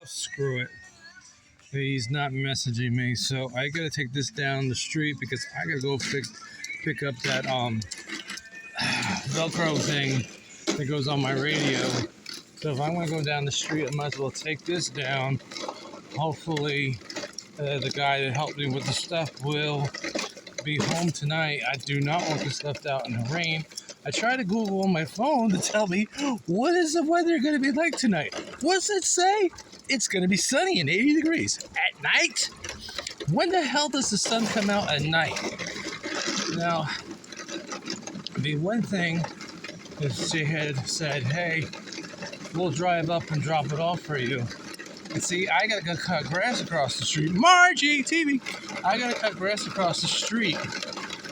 screw it. He's not messaging me, so I gotta take this down the street because I gotta go pick up that Velcro thing that goes on my radio. So if I'm gonna go down the street, I might as well take this down. Hopefully, the guy that helped me with the stuff will be home tonight. I do not want the stuff out in the rain. I tried to Google on my phone to tell me what is the weather going to be like tonight. What's it say? It's going to be sunny and 80 degrees at night. When the hell does the sun come out at night? Now, the one thing is she had said, hey, we'll drive up and drop it off for you. And see, I gotta go cut grass across the street. Margie, TV! I gotta cut grass across the street.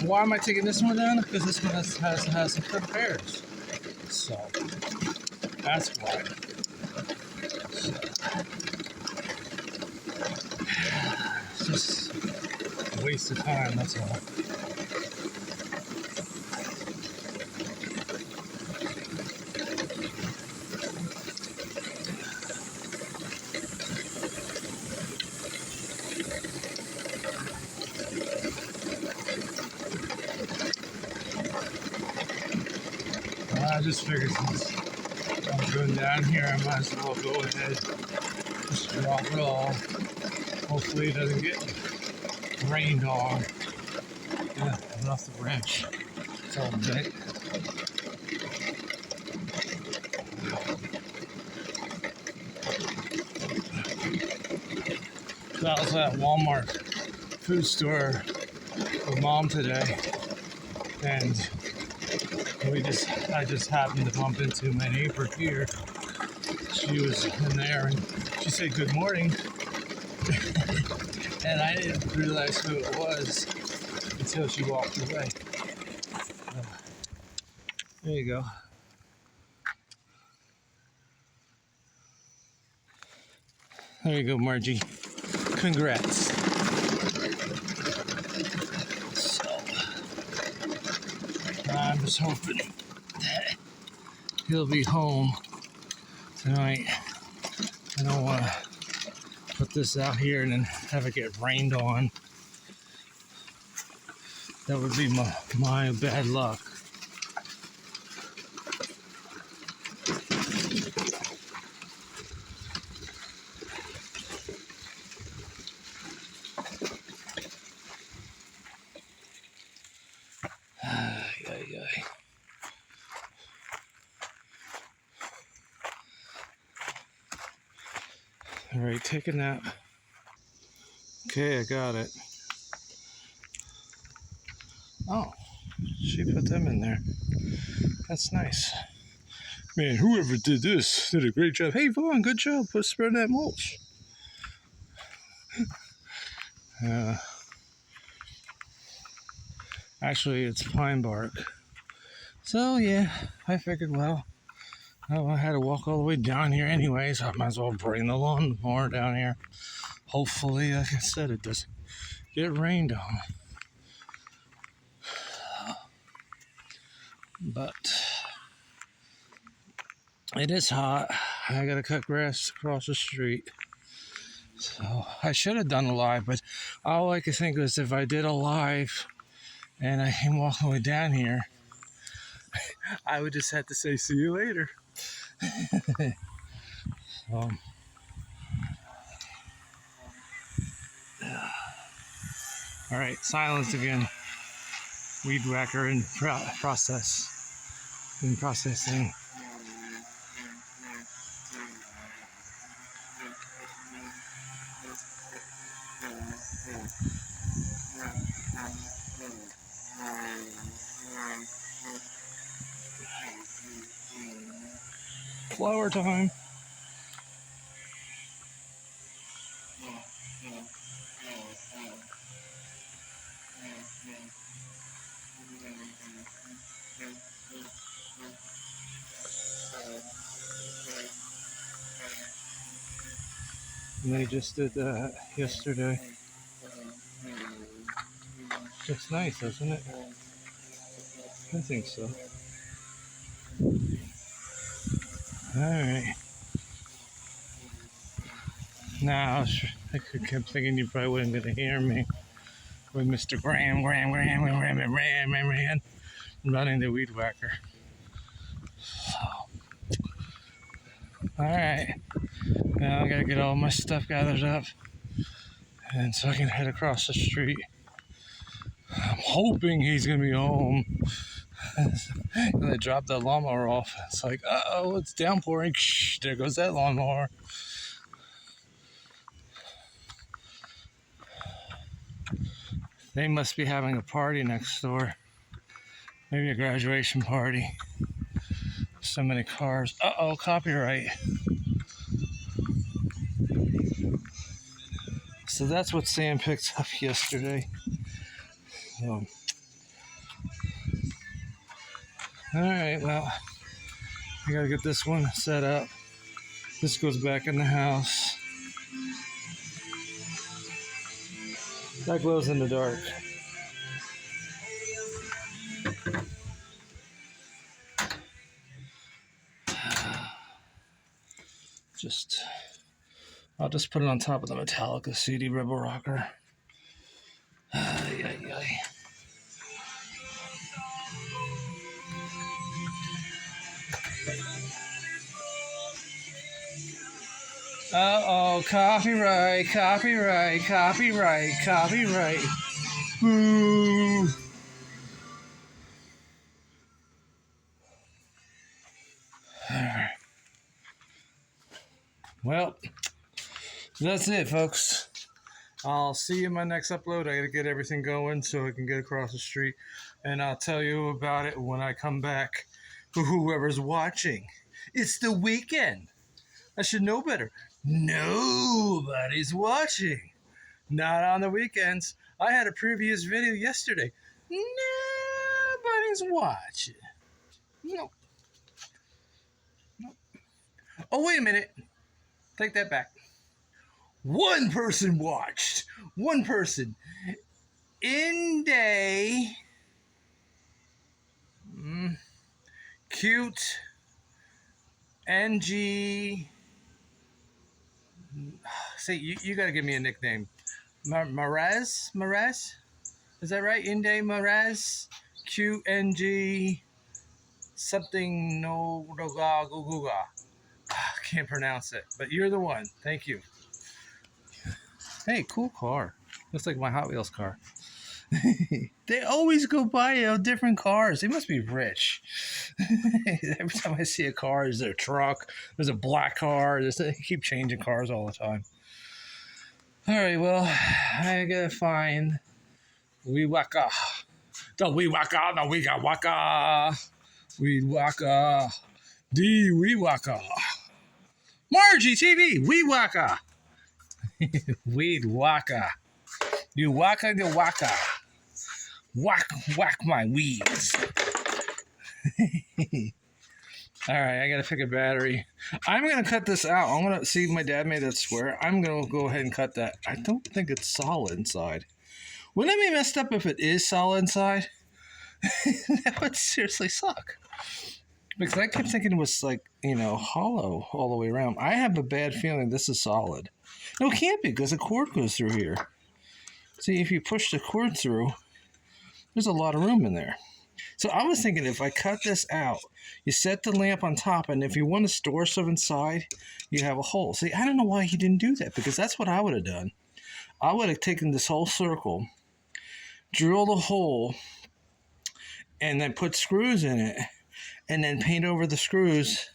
Why am I taking this one down? Because this one has some good pairs. So, that's why. So, it's just a waste of time, that's all. I just figured since I'm going down here, I might as well go ahead, just drop it off. Hopefully it doesn't get rained on. Yeah, I left the wrench. It's all bent. So I was at Walmart food store with Mom today, and I just happened to bump into my neighbor here. She was in there and she said good morning. And I didn't realize who it was until she walked away. There you go. There you go, Margie. Congrats. I'm just hoping that he'll be home tonight. I don't want to put this out here and then have it get rained on. That would be my bad luck. All right, take a nap. Okay, I got it. Oh, she put them in there. That's nice. Man, whoever did this did a great job. Hey, Vaughn, good job. Put spread that mulch. Actually, it's pine bark. So, yeah, I figured, well, I had to walk all the way down here anyway, so I might as well bring the lawnmower down here. Hopefully, like I said, it doesn't get rained on. But it is hot. I gotta cut grass across the street. So I should have done a live, but all I could think was if I did a live and I came walking way down here, I would just have to say, see you later. So, all right, silence again. Weed whacker in processing. Flower time. And they just did that yesterday. Looks nice, doesn't it? I think so. Alright. Now, I kept thinking you probably wasn't going to hear me with Mr. Graham, running the weed whacker. All right, now I got to get all my stuff gathered up, and so I can head across the street. I'm hoping he's going to be home. And I dropped that lawnmower off. It's like, uh-oh, it's downpouring. Shh, there goes that lawnmower. They must be having a party next door. Maybe a graduation party. So many cars. Uh-oh, copyright. So that's what Sam picked up yesterday. So. All right, well, I gotta get this one set up. This goes back in the house. That glows in the dark. I'll just put it on top of the Metallica CD Rebel Rocker. Ay, ay, ay. Uh-oh, copyright. Boo. Alright. Well, that's it, folks. I'll see you in my next upload. I gotta get everything going so I can get across the street. And I'll tell you about it when I come back for whoever's watching. It's the weekend. I should know better. Nobody's watching. Not on the weekends. I had a previous video yesterday. Nobody's watching. No. Oh, wait a minute. Take that back. One person watched. One person. In-day. Cute. NG. Say, you got to give me a nickname. Maraz? Is that right? Inday Maraz? QNG something no ga guga. Can't pronounce it, but you're the one. Thank you. Hey, cool car. Looks like my Hot Wheels car. They always go buy different cars. They must be rich. Every time I see a car, there's a truck. There's a black car. They keep changing cars all the time. All right, well, I gotta find Wee Waka. The Wee Waka, the Wee Waka. Wee Waka. The Wee Waka. Margie TV, Wee Waka. Weed Waka. You waka the waka. Whack my weeds. Alright, I gotta pick a battery. I'm gonna cut this out. I'm gonna see my dad made that square. I'm gonna go ahead and cut that. I don't think it's solid inside. Wouldn't it be messed up if it is solid inside? That would seriously suck. Because I kept thinking it was like, hollow all the way around. I have a bad feeling this is solid. No, it can't be because the cord goes through here. See, if you push the cord through, there's a lot of room in there. So I was thinking if I cut this out, you set the lamp on top, and if you want to store stuff inside, you have a hole. See, I don't know why he didn't do that, because that's what I would have done. I would have taken this whole circle, drilled a hole, and then put screws in it, and then paint over the screws,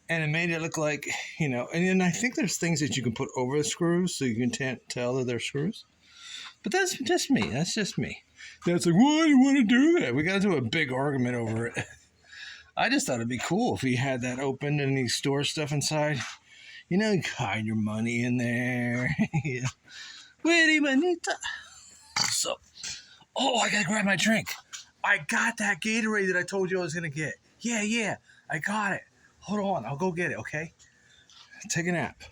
and it made it look like, and then I think there's things that you can put over the screws so you can tell that they're screws. But that's just me. That's just me. That's like, why do you want to do that? We got to do a big argument over it. I just thought it'd be cool if he had that open and he stores stuff inside. You hide your money in there. Witty bonita. So, I got to grab my drink. I got that Gatorade that I told you I was going to get. Yeah, I got it. Hold on, I'll go get it, okay? Take a nap.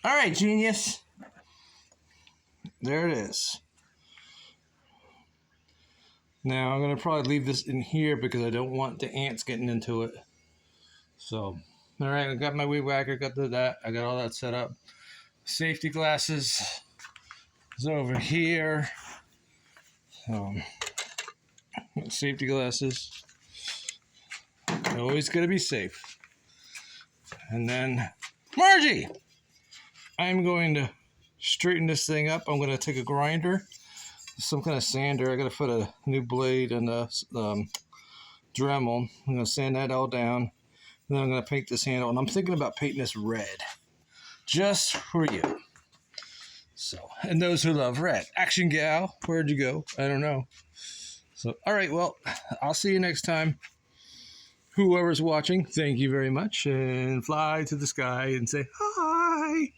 All right, genius. There it is. Now, I'm going to probably leave this in here because I don't want the ants getting into it. So, All right, I got my weed whacker, got that. I got all that set up. Safety glasses is over here. Safety glasses. Always got to be safe. And then, Margie, I'm going to straighten this thing up. I'm going to take a grinder, some kind of sander. I got to put a new blade and a Dremel. I'm going to sand that all down. And then I'm going to paint this handle. And I'm thinking about painting this red. Just for you. So, and those who love red. Action Gal, where'd you go? I don't know. So, all right, well, I'll see you next time. Whoever's watching, thank you very much. And fly to the sky and say hi.